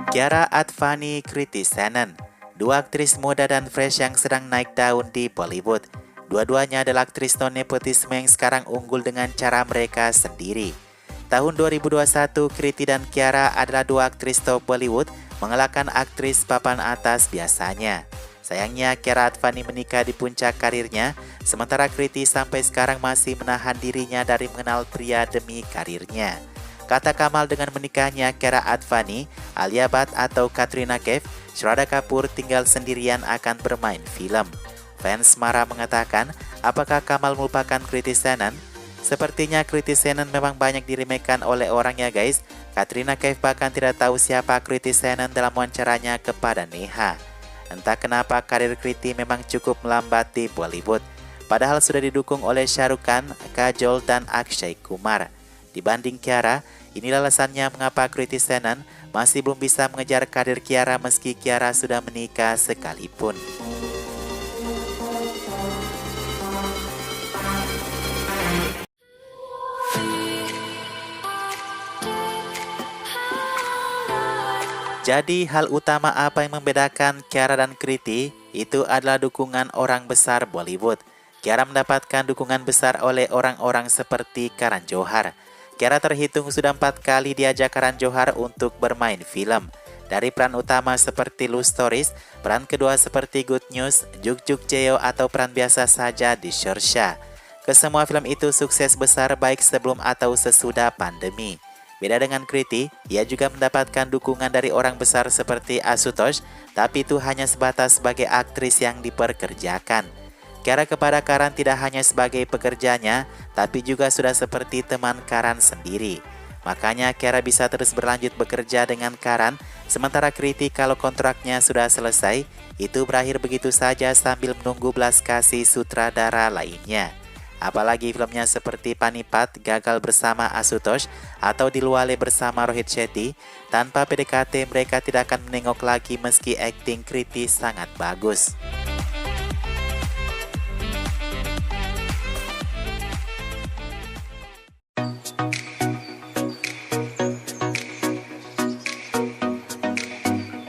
Kiara Advani, Kriti Sanon, dua aktris muda dan fresh yang sedang naik daun di Bollywood. Dua-duanya adalah aktris non-nepotisme yang sekarang unggul dengan cara mereka sendiri. Tahun 2021, Kriti dan Kiara adalah dua aktris top Bollywood mengalahkan aktris papan atas biasanya. Sayangnya, Kiara Advani menikah di puncak karirnya, sementara Kriti sampai sekarang masih menahan dirinya dari mengenal pria demi karirnya. Kata Kamal dengan menikahnya Kiara Advani, Alia Bhatt atau Katrina Kaif, Shraddha Kapoor tinggal sendirian akan bermain film. Fans marah mengatakan, apakah Kamal melupakan Kriti Sanon? Sepertinya Kriti Sanon memang banyak diremehkan oleh orang ya guys. Katrina Kaif bahkan tidak tahu siapa Kriti Sanon dalam wawancaranya kepada Neha. Entah kenapa karir Kriti memang cukup melambat di Bollywood. Padahal sudah didukung oleh Shah Rukh Khan, Kajol, dan Akshay Kumar. Dibanding Kiara, inilah alasannya mengapa Kriti Sanon masih belum bisa mengejar karir Kiara meski Kiara sudah menikah sekalipun. Jadi hal utama apa yang membedakan Kiara dan Kriti itu adalah dukungan orang besar Bollywood. Kiara mendapatkan dukungan besar oleh orang-orang seperti Karan Johar. Kiara terhitung sudah 4 kali diajak Karan Johar untuk bermain film. Dari peran utama seperti Love Stories, peran kedua seperti Good News, Juk Juk Jeo atau peran biasa saja di Shersha. Kesemua film itu sukses besar baik sebelum atau sesudah pandemi. Beda dengan Kriti, ia juga mendapatkan dukungan dari orang besar seperti Ashutosh, tapi itu hanya sebatas sebagai aktris yang diperkerjakan. Kiara kepada Karan tidak hanya sebagai pekerjanya, tapi juga sudah seperti teman Karan sendiri. Makanya Kiara bisa terus berlanjut bekerja dengan Karan, sementara Kriti kalau kontraknya sudah selesai, itu berakhir begitu saja sambil menunggu belas kasih sutradara lainnya. Apalagi filmnya seperti Panipat gagal bersama Ashutosh atau Dilwale bersama Rohit Shetty, tanpa PDKT mereka tidak akan menengok lagi meski akting Kriti sangat bagus.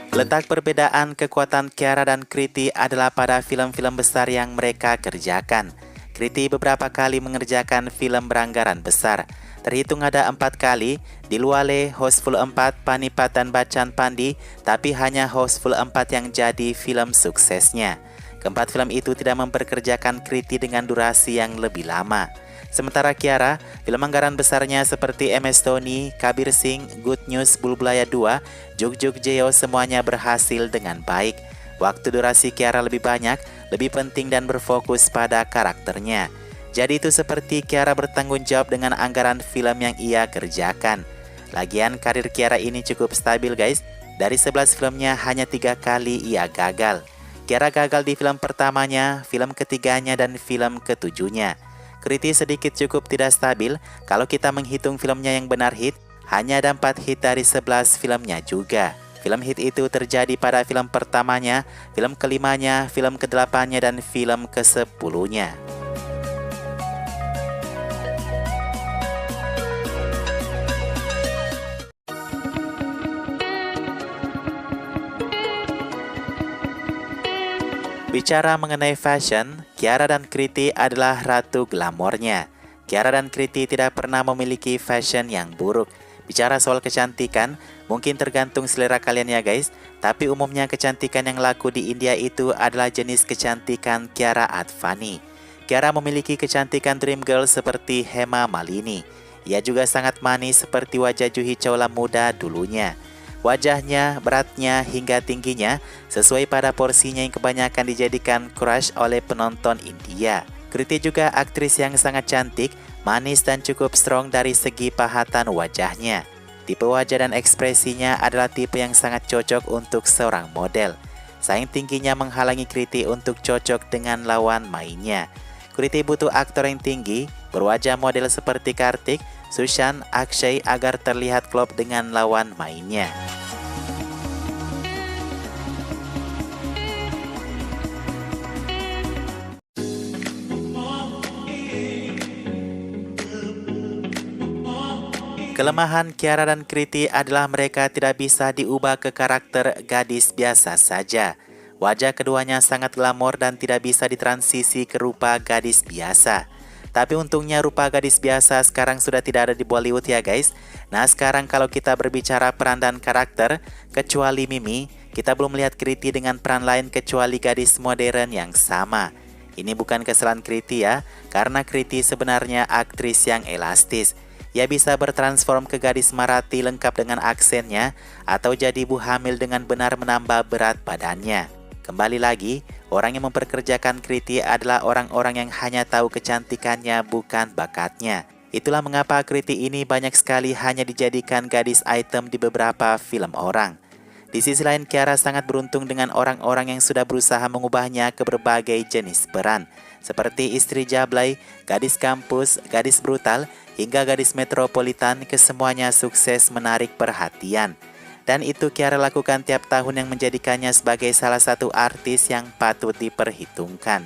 Letak perbedaan kekuatan Kiara dan Kriti adalah pada film-film besar yang mereka kerjakan. Kriti beberapa kali mengerjakan film beranggaran besar. Terhitung ada 4 kali, Dilwale, Housefull 4, Panipat dan Bachchan Pandi, tapi hanya Housefull 4 yang jadi film suksesnya. Keempat film itu tidak memperkerjakan Kriti dengan durasi yang lebih lama. Sementara Kiara, film anggaran besarnya seperti MS Dhoni, Kabir Singh, Good News, Bulbulaya 2, Juk Juk Jeo semuanya berhasil dengan baik. Waktu durasi Kiara lebih banyak, lebih penting dan berfokus pada karakternya. Jadi itu seperti Kiara bertanggung jawab dengan anggaran film yang ia kerjakan. Lagian karir Kiara ini cukup stabil guys. Dari 11 filmnya hanya 3 kali ia gagal. Kiara gagal di film pertamanya, film ketiganya, dan film ketujuhnya. Kriti sedikit cukup tidak stabil. Kalau kita menghitung filmnya yang benar hit, hanya ada 4 hit dari 11 filmnya juga. Film hit itu terjadi pada film pertamanya, film kelimanya, film ke-8-nya, dan film ke-10-nya. Bicara mengenai fashion, Kiara dan Kriti adalah ratu glamornya. Kiara dan Kriti tidak pernah memiliki fashion yang buruk. Bicara soal kecantikan, mungkin tergantung selera kalian ya guys, tapi umumnya kecantikan yang laku di India itu adalah jenis kecantikan Kiara Advani. Kiara memiliki kecantikan dream girl seperti Hema Malini. Ia juga sangat manis seperti wajah Juhi Chawla muda dulunya. Wajahnya, beratnya, hingga tingginya sesuai pada porsinya yang kebanyakan dijadikan crush oleh penonton India. Kriti juga aktris yang sangat cantik, manis dan cukup strong dari segi pahatan wajahnya. Tipe wajah dan ekspresinya adalah tipe yang sangat cocok untuk seorang model. Saing tingginya menghalangi Kriti untuk cocok dengan lawan mainnya. Kriti butuh aktor yang tinggi, berwajah model seperti Kartik, Sushant, Akshay agar terlihat klop dengan lawan mainnya. Kelemahan Kiara dan Kriti adalah mereka tidak bisa diubah ke karakter gadis biasa saja. Wajah keduanya sangat glamor dan tidak bisa ditransisi ke rupa gadis biasa. Tapi untungnya rupa gadis biasa sekarang sudah tidak ada di Bollywood ya guys. Nah sekarang kalau kita berbicara peran dan karakter, kecuali Mimi, kita belum melihat Kriti dengan peran lain kecuali gadis modern yang sama. Ini bukan kesalahan Kriti ya, karena Kriti sebenarnya aktris yang elastis. Ia bisa bertransform ke gadis Marathi lengkap dengan aksennya atau jadi ibu hamil dengan benar menambah berat badannya. Kembali lagi, orang yang memperkerjakan Kriti adalah orang-orang yang hanya tahu kecantikannya bukan bakatnya. Itulah mengapa Kriti ini banyak sekali hanya dijadikan gadis item di beberapa film orang. Di sisi lain, Kiara sangat beruntung dengan orang-orang yang sudah berusaha mengubahnya ke berbagai jenis peran, seperti istri jablay, gadis kampus, gadis brutal, hingga gadis metropolitan. Kesemuanya sukses menarik perhatian. Dan itu Kiara lakukan tiap tahun yang menjadikannya sebagai salah satu artis yang patut diperhitungkan.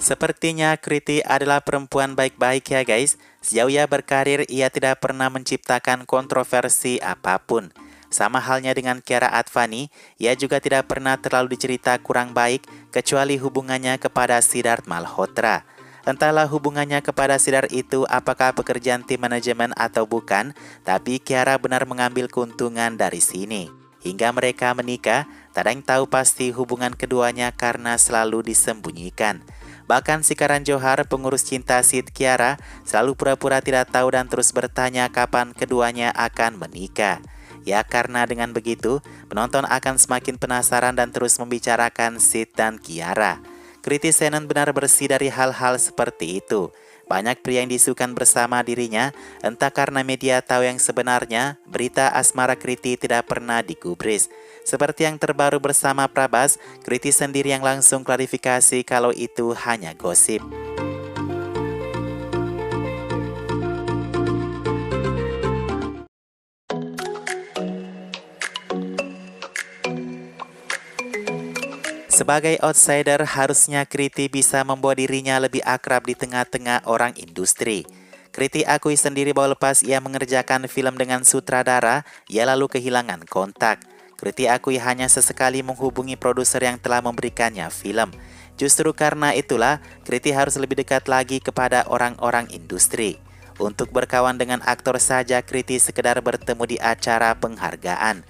Sepertinya Kriti adalah perempuan baik-baik ya guys. Sejauh ia berkarir, ia tidak pernah menciptakan kontroversi apapun. Sama halnya dengan Kiara Advani, ia juga tidak pernah terlalu dicerita kurang baik kecuali hubungannya kepada Siddharth Malhotra. Entahlah hubungannya kepada Siddharth itu apakah pekerjaan tim manajemen atau bukan, tapi Kiara benar mengambil keuntungan dari sini. Hingga mereka menikah, tak ada yang tahu pasti hubungan keduanya karena selalu disembunyikan. Bahkan si Karan Johar, pengurus cinta Sid Kiara, selalu pura-pura tidak tahu dan terus bertanya kapan keduanya akan menikah. Ya karena dengan begitu, penonton akan semakin penasaran dan terus membicarakan Sid dan Kiara. Kriti Senon benar bersih dari hal-hal seperti itu. Banyak pria yang disukan bersama dirinya, entah karena media tahu yang sebenarnya, berita asmara Kriti tidak pernah digubris. Seperti yang terbaru bersama Prabas, Kriti sendiri yang langsung klarifikasi kalau itu hanya gosip. Sebagai outsider, harusnya Kriti bisa membawa dirinya lebih akrab di tengah-tengah orang industri. Kriti akui sendiri bahwa lepas ia mengerjakan film dengan sutradara, ia lalu kehilangan kontak. Kriti akui hanya sesekali menghubungi produser yang telah memberikannya film. Justru karena itulah, Kriti harus lebih dekat lagi kepada orang-orang industri. Untuk berkawan dengan aktor saja, Kriti sekedar bertemu di acara penghargaan.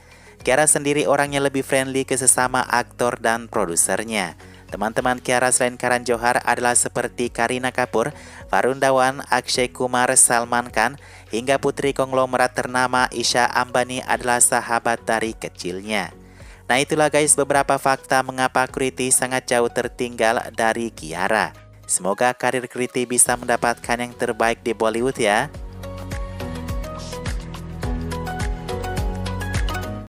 Kiara sendiri orangnya lebih friendly ke sesama aktor dan produsernya. Teman-teman Kiara selain Karan Johar adalah seperti Kareena Kapoor, Varun Dhawan, Akshay Kumar, Salman Khan, hingga putri konglomerat ternama Isha Ambani adalah sahabat dari kecilnya. Nah itulah guys beberapa fakta mengapa Kriti sangat jauh tertinggal dari Kiara. Semoga karir Kriti bisa mendapatkan yang terbaik di Bollywood ya.